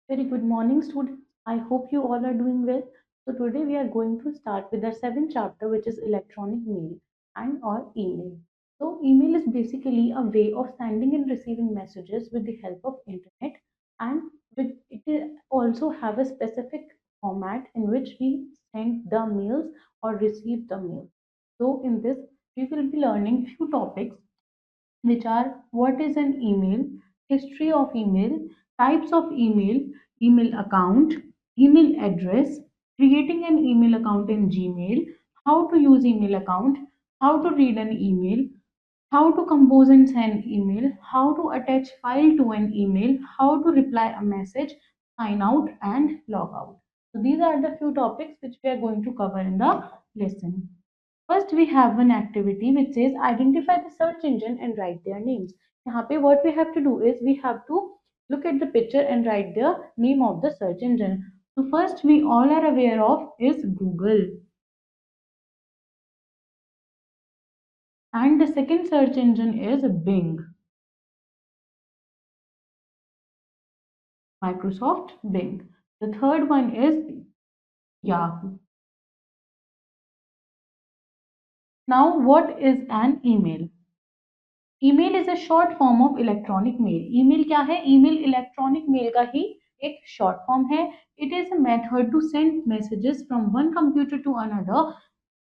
Very good morning, students. I hope you all are doing well. So today we are going to start with the seventh chapter, which is electronic mail and or email. So email is basically a way of sending and receiving messages with the help of internet, and it also have a specific format in which we send the mails or receive the mail. So in this, we will be learning few topics which are what is an email, history of email, types of email, email account, email address, creating an email account in Gmail, how to use email account, how to read an email, how to compose and send email, how to attach file to an email, how to reply a message, sign out and log out. So these are the few topics which we are going to cover in the lesson. First, we have one activity which says identify the search engine and write their names. यहाँ पे what we have to do is we have to look at the picture and write the name of the search engine. So first we all are aware of is Google, and the second search engine is Bing, Microsoft Bing. The third one is Yahoo. Now what is an email? Email is a short form of electronic mail. Email क्या है? Email electronic mail का ही एक short form है. It is a method to send messages from one computer to another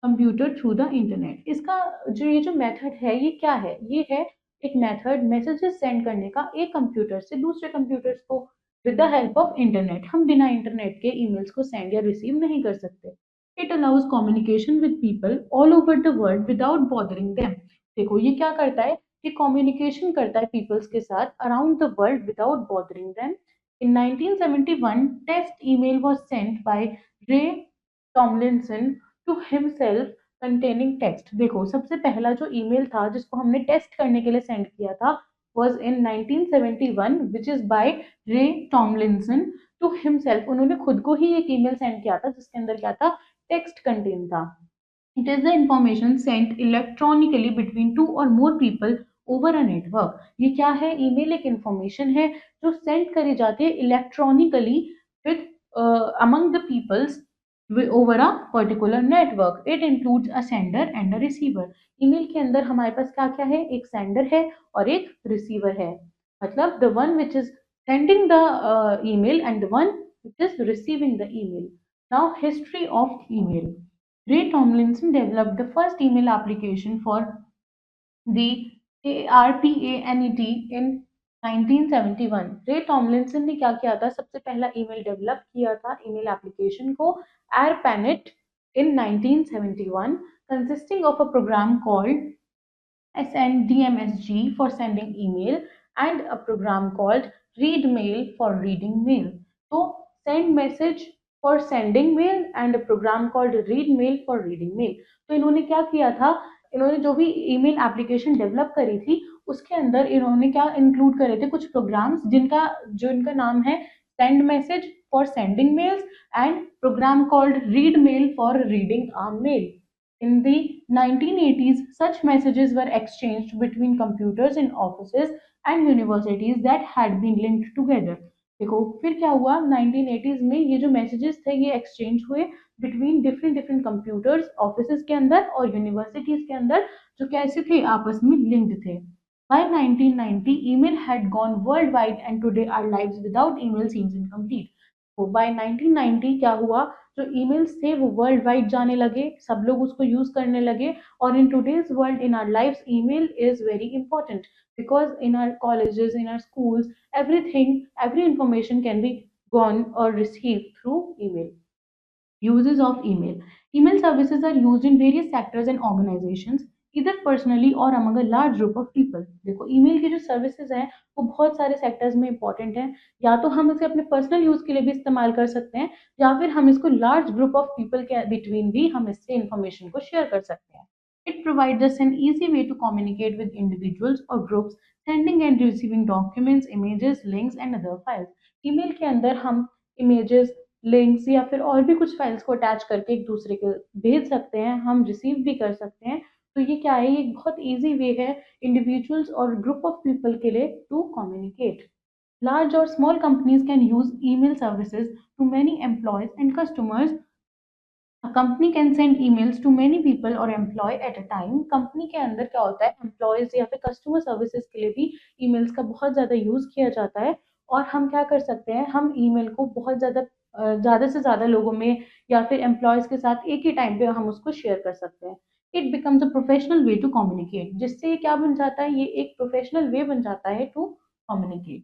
computer through the internet. इसका जो method है ये क्या है? ये है एक मेथड मैसेजेस सेंड करने का एक कंप्यूटर से दूसरे कंप्यूटर्स को with the help of internet. हम बिना इंटरनेट के ईमेल्स को सेंड या रिसीव नहीं कर सकते. It allows communication with people all over the world without bothering them. देखो ये क्या करता है? ये कम्युनिकेशन करता है पीपल्स के साथ around the world without bothering them. In 1971, test email was sent by Ray Tomlinson to himself containing text. देखो सबसे पहला जो ईमेल था जिसको हमने टेस्ट करने के लिए सेंड किया था was in 1971 which is by Ray Tomlinson to himself. उन्होंने खुद को ही एक ईमेल सेंड किया था जिसके अंदर क्या था? टेक्स्ट कंटेन था. It is the information sent electronically between two or more people over a network. ये क्या है? ईमेल एक इंफॉर्मेशन है जो सेंड करी जाती है electronically with among the peoples over a particular network. It includes a sender and a receiver. Email के अंदर हमारे पास क्या क्या है? एक सेंडर है और एक रिसीवर है. मतलब the one which is sending the email and the one which is receiving the email. Now history of email. Ray Tomlinson developed the first email application for the ARPANET in 1971. रे Tomlinson ने क्या किया था? सबसे पहला email develop किया था email application को ARPANET in 1971, consisting of a program called SNDMSG for sending email and a program called ReadMail for reading mail. So send message for sending mail and a program called ReadMail for reading mail. तो इन्होंने क्या किया था? इन्होंने जो भी email application develop करी थी उसके अंदर इन्होंने क्या इंक्लूड करे थे? कुछ प्रोग्राम्स जिनका नाम है send message for sending mails and program called read mail for reading a mail. In the 1980s, such messages were exchanged between computers in offices and universities that had been linked together. देखो फिर क्या हुआ? 1980s में ये जो messages थे ये exchange हुए between different different computers offices के अंदर और यूनिवर्सिटीज के अंदर जो कैसे थे? आपस में लिंक्ड थे. By 1990, email had gone worldwide and today our lives without email seems incomplete. तो बाय 1990 क्या हुआ? जो ईमेल्स थे वो वर्ल्ड वाइड जाने लगे, सब लोग उसको यूज करने लगे. और in today's world in our life email is very important because in our colleges, in our schools, everything, every information can be gone or received through email. Uses of email. Email services are used in various sectors and organizations, either personally or among a large group of people. देखो email की जो services हैं वो बहुत सारे sectors में important हैं. या तो हम इसे अपने पर्सनल यूज के लिए भी इस्तेमाल कर सकते हैं या फिर हम इसको लार्ज ग्रुप ऑफ पीपल के बिटवीन भी हम इससे इंफॉर्मेशन को शेयर कर सकते हैं. It provides us an easy way to communicate with individuals or groups, sending and receiving documents, images, links and other files. Email के अंदर हम images, लिंक्स या फिर और भी कुछ फाइल्स को अटैच करके एक दूसरे को भेज सकते हैं, हम रिसीव भी कर सकते हैं. तो ये क्या है? ये एक बहुत इजी वे है इंडिविजुअल्स और ग्रुप ऑफ पीपल के लिए to communicate. Large or small companies can use email services to many employees and customers. A company can send emails to many people or employee at a time. Company के अंदर क्या होता है, employees या फिर customer services के लिए भी ईमेल्स का बहुत ज़्यादा यूज़ किया जाता है। और हम क्या कर सकते हैं, हम ईमेल को बहुत ज़्यादा से ज़्यादा लोगों में या फिर एम्प्लॉयज़ के साथ एक ही टाइम पे हम उसको शेयर कर सकते हैं। It becomes a professional way to communicate, जिससे ये क्या बन जाता है, ये एक प्रोफेशनल वे बन जाता है to communicate.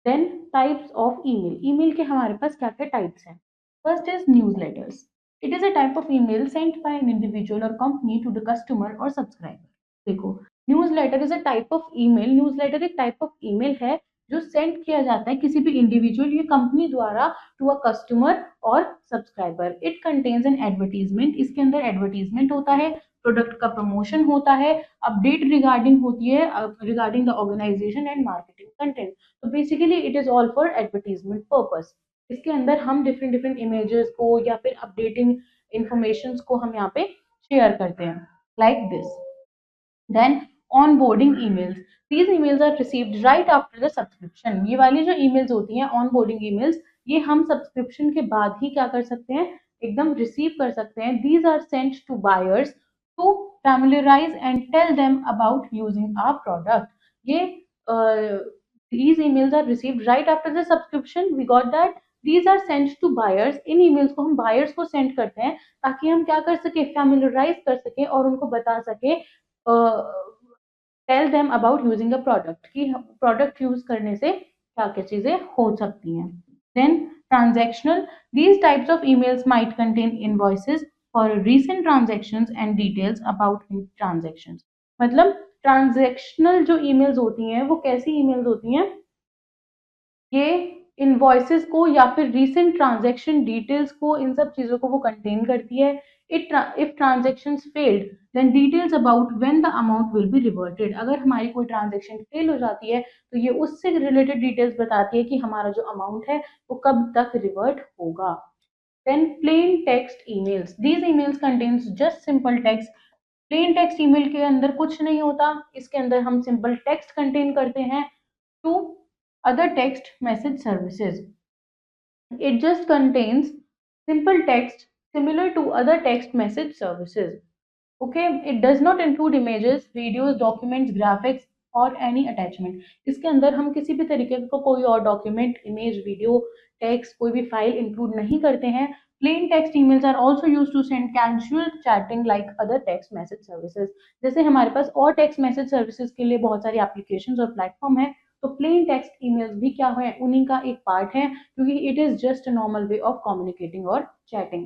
Then types of email, email के हमारे पास क्या क्या टाइप्स हैं। First is newsletters. It is a type of email sent by an individual और कंपनी टू द कस्टमर और सब्सक्राइबर। देखो, newsletter is a type of email, newsletter एक टाइप ऑफ ईमेल है जो send किया जाता है किसी भी इंडिविजुअल या कंपनी द्वारा टू अ कस्टमर और subscriber. It contains an advertisement, इसके अंदर एडवर्टीजमेंट होता है, प्रोडक्ट का प्रमोशन होता है, अपडेट रिगार्डिंग होती है, regarding the organisation and marketing content. तो basically it is all for advertisement purpose. इसके अंदर हम डिफरेंट डिफरेंट इमेजेस को या फिर अपडेटिंग इंफॉर्मेशन को हम यहाँ पे शेयर करते हैं, like this. Then onboarding emails, these emails are received right after the subscription। ये वाली जो emails होती हैं onboarding emails, ये हम सब्सक्रिप्शन के बाद ही क्या कर सकते हैं, एकदम रिसीव कर सकते हैं। these are sent to buyers to familiarize and tell them about using our product। ये these emails are received right after the subscription, we got that। these are sent to buyers, in emails को हम buyers को send करते हैं ताकि हम क्या कर सके, familiarize कर सके और उनको बता सके, tell them about using a product, कि प्रोडक्ट यूज करने से क्या क्या चीजें हो सकती हैं। Then transactional, these types of emails might contain invoices for recent transactions and details about transactions। मतलब ट्रांजैक्शनल जो ईमेल्स होती हैं वो कैसी ईमेल्स होती हैं, ये इनवॉइसेस को या फिर रीसेंट ट्रांजैक्शन डिटेल्स को, इन सब चीजों को वो कंटेन करती है। If transactions failed then details about when the amount will be reverted. अगर हमारी कोई ट्रांजैक्शन फेल हो जाती है तो ये उससे रिलेटेड डिटेल्स बताती है कि हमारा जो अमाउंट है वो कब तक रिवर्ट होगा। Then plain text emails, these emails contains just simple text. Plain text email के अंदर कुछ नहीं होता, इसके अंदर हम सिंपल टेक्स्ट कंटेन करते हैं to other text message services। It just contains simple text similar to other text message services। Okay, it does not include images, videos, documents, graphics और any attachment। इसके अंदर हम किसी भी तरीके का कोई और डॉक्यूमेंट, इमेज, वीडियो, टेक्स्ट, कोई भी फाइल इंक्लूड नहीं करते हैं। Plain text emails are also used to send casual chatting like other text message services। जैसे हमारे पास और टेक्स्ट मैसेज सर्विसेज के लिए बहुत सारी एप्लीकेशंस और प्लेटफॉर्म है, तो प्लेन टेक्स्ट ईमेल्स भी क्या है, उन्हीं का एक पार्ट है, क्योंकि it is just a normal way of communicating और chatting.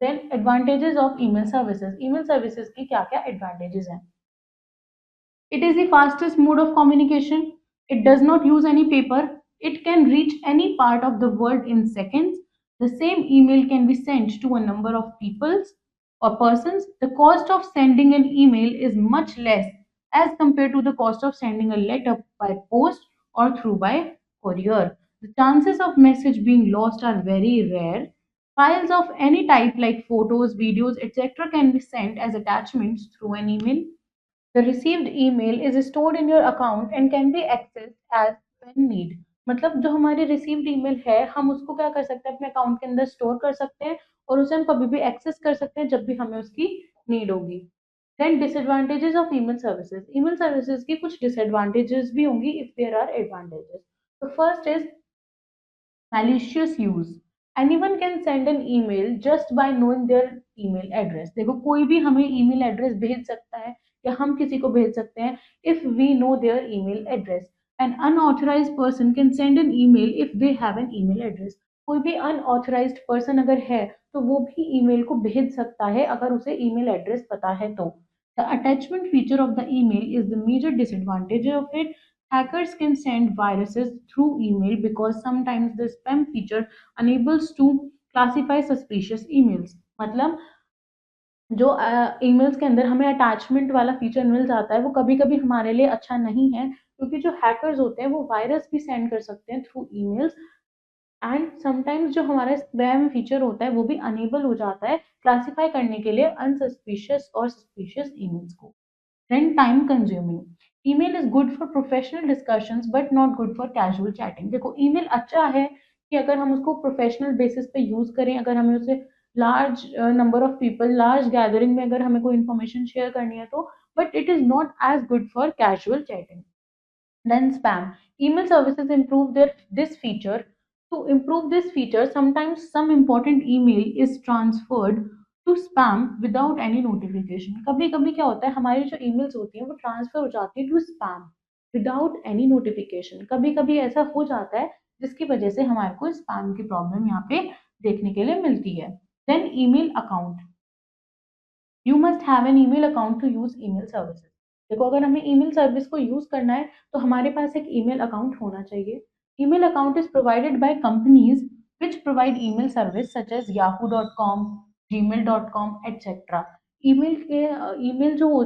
Then advantages of email services, email services की क्या क्या एडवांटेजेस हैं। It is the fastest mode of communication. It does not use any paper. It can reach any part of the world in seconds. The same email can be sent to a number of people or persons. The cost of sending an email is much less as compared to the cost of sending a letter by post or through by courier. The chances of message being lost are very rare. Files of any type like photos, videos, etc. can be sent as attachments through an email. The received email is stored in your account and can be accessed as when need। मतलब जो हमारी received email है हम उसको क्या कर सकते हैं, अपने अकाउंट के अंदर स्टोर कर सकते हैं और उसे हम कभी भी एक्सेस कर सकते हैं जब भी हमें उसकी नीड होगी। Then disadvantages of email services, email services की कुछ डिसएडवांटेजेस भी होंगी इफ देयर आर एडवांटेजेस। तो first is malicious use। anyone can send an email just by knowing their email address। देखो, कोई भी हमें ईमेल एड्रेस भेज सकता है या हम किसी को भेज सकते हैं if we know their email address। an unauthorized person can send an email if they have an email address। कोई भी unauthorized person अगर है तो वो भी ईमेल को भेज सकता है अगर उसे ईमेल एड्रेस पता है तो। The attachment feature of the email is the major disadvantage of it। Hackers can send viruses through email because sometimes the spam feature enables to classify suspicious emails। मतलब जो ईमेल्स के अंदर हमें attachment वाला feature मिल जाता है वो कभी कभी हमारे लिए अच्छा नहीं है, क्योंकि जो हैकर्स होते हैं वो वायरस भी सेंड कर सकते हैं थ्रू ईमेल्स। एंड समटाइम्स जो हमारा स्पैम फीचर होता है वो भी अनेबल हो जाता है क्लासिफाई करने के लिए अनसस्पिशियस और सस्पिशियस ईमेल्स को। Then time consuming, email is good for professional discussions but not good for casual chatting. देखो ईमेल अच्छा है कि अगर हम उसको प्रोफेशनल बेसिस पे यूज करें, अगर हमें उसे large number of people, large gathering में अगर हमें कोई इन्फॉर्मेशन शेयर करनी है तो, but it is not as good for casual chatting. Then spam. Email services improve this feature. To improve this feature, sometimes some important email is transferred to spam without any notification. कभी कभी क्या होता है, हमारी जो emails होती हैं वो ट्रांसफर हो जाती है to spam without any notification। कभी कभी ऐसा हो जाता है जिसकी वजह से हमारे को spam की प्रॉब्लम यहाँ पे देखने के लिए मिलती है। Then email account. You must have an email account to use email services. देखो अगर हमें ईमेल सर्विस को यूज करना है तो हमारे पास एक ईमेल अकाउंट होना चाहिए। Email account is provided by companies which provide email service such as yahoo.com, gmail.com etcetera. Email के ईमेल जो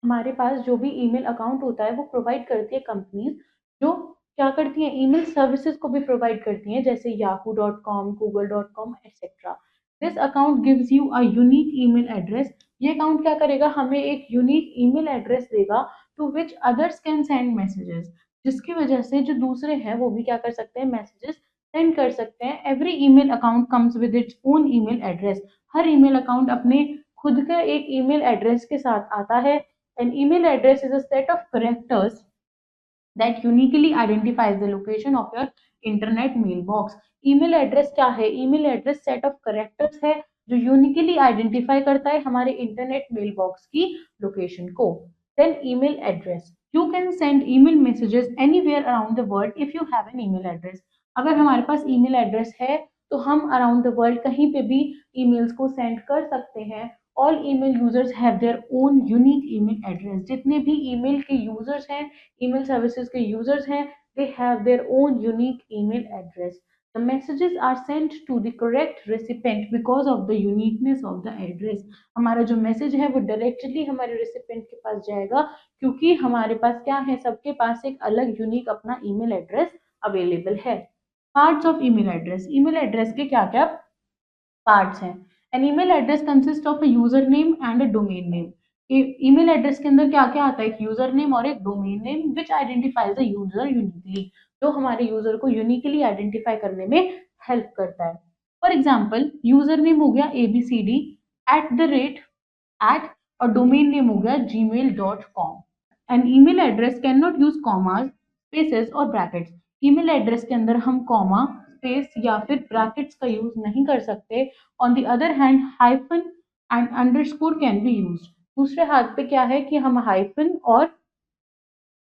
हमारे पास जो भी ईमेल अकाउंट होता है वो प्रोवाइड करती है कंपनीज, जो क्या करती हैं, ईमेल सर्विसेज को भी प्रोवाइड करती हैं, जैसे yahoo.com, google.com etcetera. This account gives you a unique email address. ये अकाउंट क्या करेगा, हमें एक यूनिक ईमेल एड्रेस देगा to which others can send messages, जिसकी वजह से जो दूसरे हैं वो भी क्या कर सकते हैं, मैसेजेस सेंड कर सकते हैं। Every email account comes with its own email address. Her email account अपने खुद का एक ईमेल एड्रेस के साथ आता है। An email address is a set of characters that uniquely identifies the location of your internet mailbox। Email address क्या है, email address set of characters है जो यूनिकली आइडेंटिफाई करता है हमारे इंटरनेट मेल बॉक्स की लोकेशन को। Then email address, you can send email messages anywhere around the world if you have an email address. अगर हमारे पास ईमेल एड्रेस है तो हम अराउंड द वर्ल्ड कहीं पे भी ईमेल्स को सेंड कर सकते हैं। All email users have their own unique email address. जितने भी ईमेल के यूजर्स हैं, ईमेल सर्विसेज के यूजर्स हैं, they have their own unique email address. The messages are sent to the correct recipient because of the uniqueness of the address। हमारा जो message है वो डायरेक्टली हमारे रेसिपेंट के पास जाएगा क्योंकि हमारे पास क्या है, सबके पास एक अलग यूनिक अपना ईमेल एड्रेस अवेलेबल है। Parts of email address, email address के क्या क्या पार्ट्स हैं। An email address consist of a user name and a domain name. Email address के अंदर क्या क्या आता है, एक यूजर नेम और एक domain name which identifies the user uniquely, जो हमारे यूजर को यूनिकली आइडेंटिफाई करने में हेल्प करता है। फॉर एग्जाम्पल यूजर नेम हो गया ABCD @ और डोमेन नेम हो गया gmail.com। An email address can not use commas, spaces और ब्रैकेट्स। ईमेल एड्रेस के अंदर हम कॉमा, स्पेस या फिर ब्रैकेट्स का यूज नहीं कर सकते। On the other hand hyphen and underscore can be use. दूसरे हाथ पे क्या है कि हम हाइफन और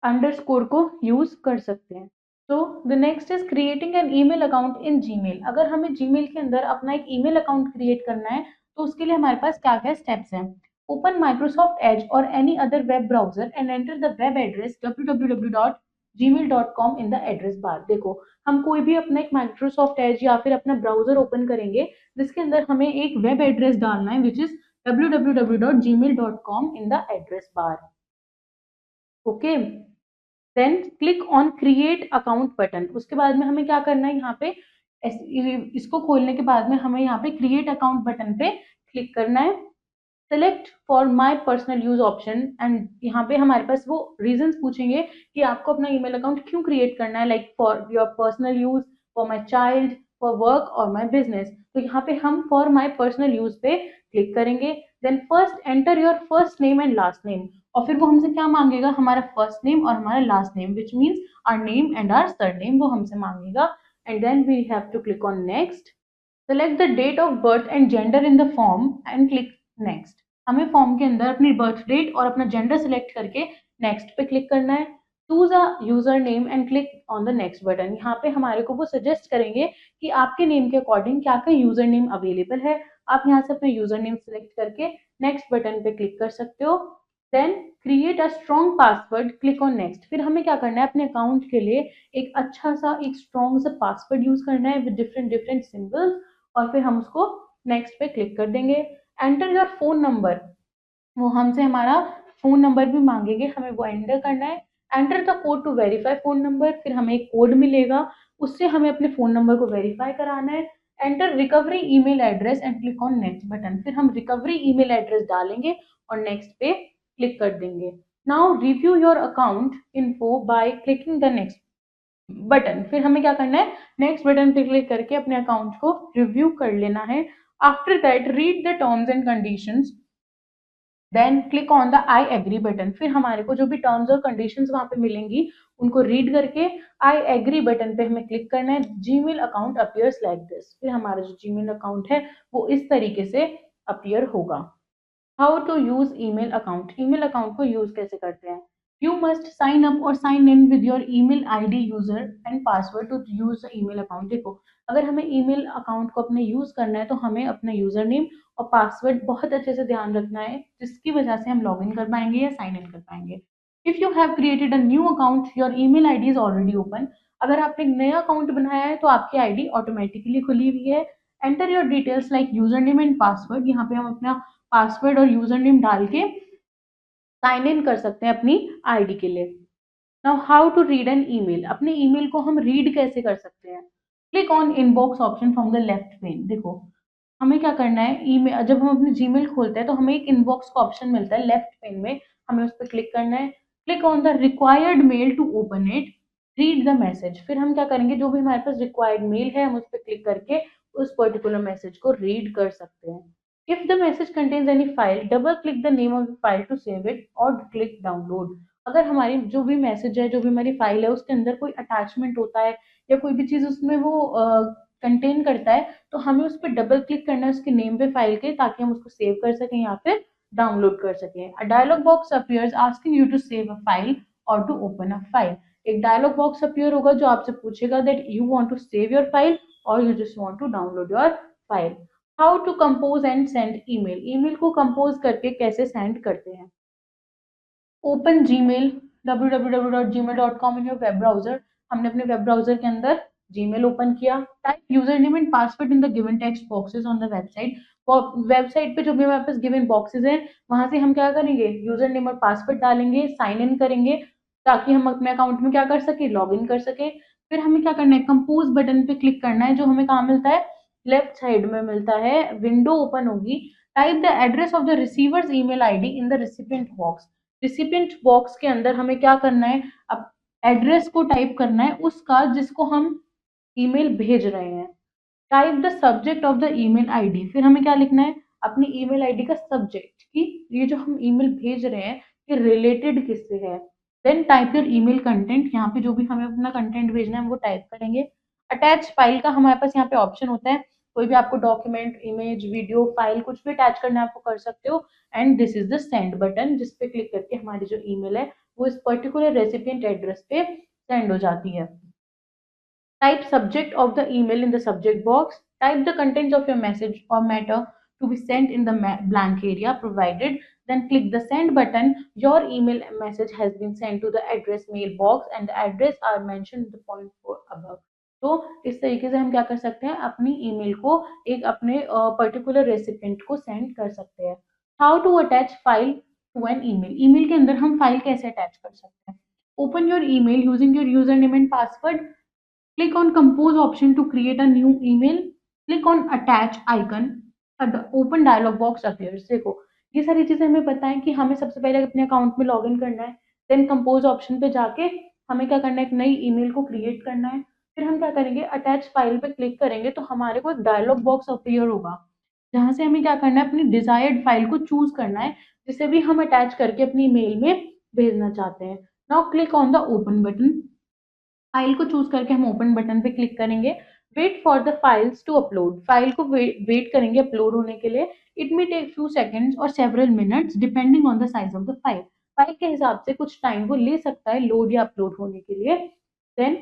अंडरस्कोर को यूज कर सकते हैं। तो the next is creating an email account in Gmail. अगर हमें जीमेल के अंदर अपना एक ईमेल अकाउंट क्रिएट करना है तो उसके लिए हमारे पास क्या क्या स्टेप्स हैं। ओपन माइक्रोसॉफ्ट एज और any other web browser and enter the web address www.gmail.com in the address बार। देखो हम कोई भी अपना एक माइक्रोसॉफ्ट एज या फिर अपना ब्राउजर ओपन करेंगे जिसके अंदर हमें एक वेब एड्रेस डालना है which is www.gmail.com in the address bar. Okay, then click on create account button. उसके बाद में हमें क्या करना है, यहाँ पे इसको खोलने के बाद में हमें यहाँ पे क्रिएट अकाउंट बटन पे क्लिक करना है। Select for my personal use option and यहाँ पे हमारे पास वो रीजंस पूछेंगे कि आपको अपना ईमेल अकाउंट क्यों क्रिएट करना है, like for your personal use, for my child, for work और माई बिजनेस। तो यहाँ पे हम फॉर माई पर्सनल यूज पे क्लिक करेंगे। Then first enter your first name and last name, और फिर वो हमसे क्या मांगेगा, हमारा फर्स्ट नेम और हमारा last name which means our name and our surname, वो हमसे मांगेगा। And then we have to click on next. Select the date of birth and gender in the form and click next. हमें form के अंदर अपनी birth date और अपना gender select करके नेक्स्ट पे क्लिक करना है। Choose a user name and click on the next button. यहाँ पे हमारे को वो सजेस्ट करेंगे कि आपके नेम के अकॉर्डिंग क्या क्या यूजर नेम अवेलेबल है। आप यहाँ से अपना यूजर नेम सिलेक्ट करके नेक्स्ट बटन पे क्लिक कर सकते हो। Then create a strong password, click on next. फिर हमें क्या करना है, अपने अकाउंट के लिए एक अच्छा सा एक स्ट्रॉन्ग सा पासवर्ड यूज करना है विद डिफरेंट डिफरेंट सिंबल्स, और फिर हम उसको नेक्स्ट पे क्लिक कर देंगे। एंटर योर फोन नंबर, वो हमसे हमारा फोन नंबर भी मांगेंगे, हमें वो एंटर करना है। Enter the code to verify phone number, फिर हमें एक कोड मिलेगा, उससे हमें अपने फोन नंबर को वेरीफाई कराना है। Enter recovery email address and click on next button, फिर हम रिकवरी ईमेल एड्रेस डालेंगे और नेक्स्ट पे क्लिक कर देंगे। Now review your account info by clicking the next button. फिर हमें क्या करना है, नेक्स्ट बटन पे क्लिक करके अपने अकाउंट को रिव्यू कर लेना है। After that read the terms and conditions, then click on the I agree button. फिर हमारे को जो भी टर्म्स और कंडीशंस वहां पे मिलेंगी उनको रीड करके आई एग्री बटन पे हमें क्लिक करना है। Gmail account appears like this. फिर हमारा जो जीमेल अकाउंट है वो इस तरीके से अपीयर होगा। How to use email account. Email account को यूज कैसे करते हैं। यू मस्ट साइन अप और sign in with your email ID user and password to use the email account. देखो, अगर हमें ईमेल अकाउंट को अपने यूज करना है तो हमें अपना यूजर नेम और पासवर्ड बहुत अच्छे से ध्यान रखना है, जिसकी वजह से हम लॉग इन कर पाएंगे या साइन इन कर पाएंगे। If you have created a new account your email ID is already open. अगर आपने एक नया अकाउंट बनाया है तो आपकी आईडी ऑटोमेटिकली खुली हुई है। Enter your details like user name and password. यहाँ पे हम अपना पासवर्ड और यूजर नेम डाल के साइन इन कर सकते हैं अपनी आईडी के लिए। Now how to read an email. अपने ईमेल को हम रीड कैसे कर सकते हैं। Click on inbox option from the left pane. देखो, हमें क्या करना है, ईमेल जब हम अपने जीमेल खोलते हैं तो हमें एक इनबॉक्स का ऑप्शन मिलता है लेफ्ट पेन में, हमें उस पर क्लिक करना है। Click on the required mail to open it, read the message. फिर हम क्या करेंगे, जो भी हमारे पास रिक्वायर्ड मेल है हम उस पर क्लिक करके उस पर्टिकुलर मैसेज को रीड कर सकते हैं। If the message contains any file, double click the name of the file to save it or click download। अगर हमारी जो भी मैसेज है, जो भी हमारी फाइल है, उसके अंदर कोई अटैचमेंट होता है या कोई भी चीज उसमें वो कंटेन करता है तो हमें उस पर डबल क्लिक करना है उसके नेम पे फाइल के, ताकि हम उसको सेव कर सकें या फिर डाउनलोड कर सकें। A dialogue box appears asking you to save a file और टू ओपन अ फाइल। एक डायलॉग बॉक्स अपीयर होगा जो आपसे पूछेगा that you want to save your file और you just want to download your file. How to compose and send email. Email को compose करके कैसे सेंड करते हैं। Open Gmail www.gmail.com in your web browser. हमने अपने वेब ब्राउजर के अंदर जीमेल ओपन किया। Type user name and password in the given text boxes on the website. Website पे जो भी हमारे पास गिवन बॉक्सेस हैं वहां से हम क्या करेंगे, यूजर नेम और पासवर्ड डालेंगे, साइन इन करेंगे, ताकि हम अपने अकाउंट में क्या कर सके, लॉग इन कर सके। फिर हमें क्या करना है, कंपोज बटन पे क्लिक करना है, जो हमें कहाँ मिलता है, लेफ्ट साइड में मिलता है, विंडो ओपन होगी। Type the address of the receiver's email ID in the recipient box. Recipient box के अंदर हमें क्या करना है, अब एड्रेस को टाइप करना है उसका जिसको हम ईमेल भेज रहे हैं। Type the subject of the email ID. फिर हमें क्या लिखना है, अपनी ईमेल आईडी का सब्जेक्ट, कि ये जो हम ईमेल भेज रहे हैं ये रिलेटेड किससे है। Then type your email content. यहाँ पे जो भी हमें अपना कंटेंट भेजना है हम वो टाइप करेंगे। अटैच फाइल का हमारे पास यहाँ पे ऑप्शन होता है, कोई भी आपको डॉक्यूमेंट, इमेज, वीडियो, फाइल कुछ भी अटैच करना है आपको कर सकते हो। And this is the send button, जिस पे क्लिक करके हमारी जो ईमेल है वो इस पर्टिकुलर रेसिपिएंट एड्रेस पे सेंड हो जाती है। Type subject of the email in the subject box. Type the contents of your message or matter to be sent in the blank area provided. Then click the send button. Your email message has been sent to the address mailbox and the address are mentioned in the point 4 above. तो इस तरीके से हम क्या कर सकते हैं, अपनी ईमेल को एक अपने पर्टिकुलर रेसिपिएंट को सेंड कर सकते हैं। How to attach file to an email. Email के अंदर हम फाइल कैसे अटैच कर सकते हैं। Open your email using your user name and password. Click on compose option to create a new email. Click on attach icon. The open dialog box appears। देखो, ये सारी चीजें हमें पता है कि हमें सबसे पहले अपने अकाउंट में लॉग इन करना है। देन कंपोज ऑप्शन पे जाके हमें क्या करना है, एक नई ईमेल को क्रिएट करना है। फिर हम क्या करेंगे, अटैच फाइल पे क्लिक करेंगे तो हमारे को एक डायलॉग बॉक्स अपीयर होगा, जहां से हमें क्या करना है, अपनी डिजायर्ड फाइल को चूज करना है जिसे भी हम अटैच करके अपनी मेल में भेजना चाहते हैं। Now click on the open button. File को चूज करके हम ओपन बटन पे क्लिक करेंगे। Wait for the files to upload. File को वेट करेंगे अपलोड होने के लिए। It may take few seconds और several minutes depending on the size of the file. File के हिसाब से कुछ टाइम वो ले सकता है लोड या अपलोड होने के लिए। Then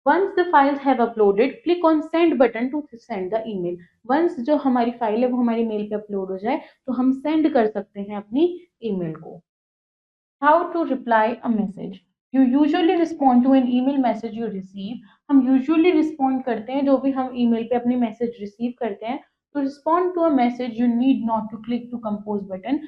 once the files have uploaded click on send button to send the email. Once जो हमारी फाइल है वो हमारी मेल पे अपलोड हो जाए तो हम सेंड कर सकते हैं अपनी ईमेल को। How to reply a message. You usually respond to an email message you receive. हम usually respond करते हैं जो भी हम email पे अपनी message receive करते हैं। To respond to a message you need not to click to compose button.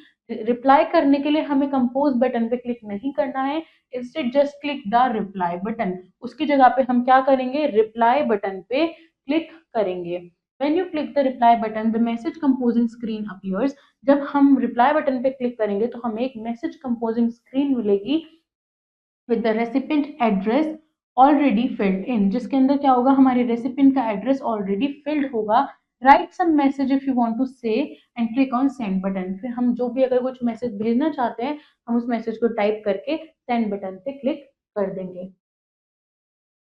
reply करने के लिए हमें compose button पे click नहीं करना है। Instead just click the reply button. उसकी जगह पे हम क्या करेंगे, reply button पे click करेंगे। When you click the reply button, the message composing screen appears. जब हम reply button पे click करेंगे तो हमें एक message composing screen मिलेगी with the recipient address already filled in, जिसके अंदर क्या होगा, हमारे recipient का address already filled होगा. Write some message if you want to say and click on send button. फिर हम जो भी अगर कुछ मैसेज भेजना चाहते हैं हम उस मैसेज को टाइप करके send बटन पे क्लिक कर देंगे.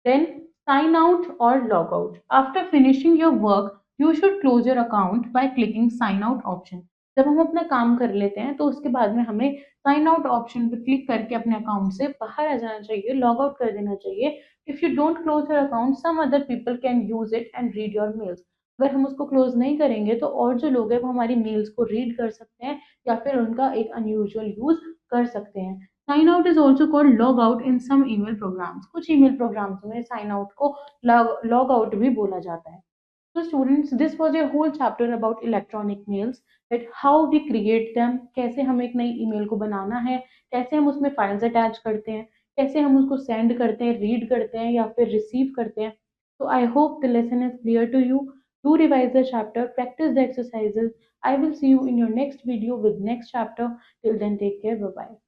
Then sign out or log out. After finishing your work, you should close your account by clicking sign out option. जब हम अपना काम कर लेते हैं तो उसके बाद में हमें साइन आउट ऑप्शन पर क्लिक करके अपने अकाउंट से बाहर आ जाना चाहिए, लॉग आउट कर देना चाहिए. If you don't close your account some other people can use it and read your mails. अगर हम उसको क्लोज नहीं करेंगे तो और जो लोग हैं वो हमारी मेल्स को रीड कर सकते हैं या फिर उनका एक अनयूजुअल यूज कर सकते हैं. Sign out is also called log out in some email programs. कुछ ईमेल प्रोग्राम्स में साइन आउट को लॉग आउट भी बोला जाता है. So students, this was a whole chapter about electronic mails, that how we create them, कैसे हम एक नई ईमेल को बनाना है, कैसे हम उसमें फाइल्स अटैच करते हैं, कैसे हम उसको सेंड करते हैं, रीड करते हैं या फिर रिसीव करते हैं. So I hope the lesson is clear to you. Do revise the chapter, practice the exercises. I will see you in your next video with next chapter. Till then, take care. Bye bye.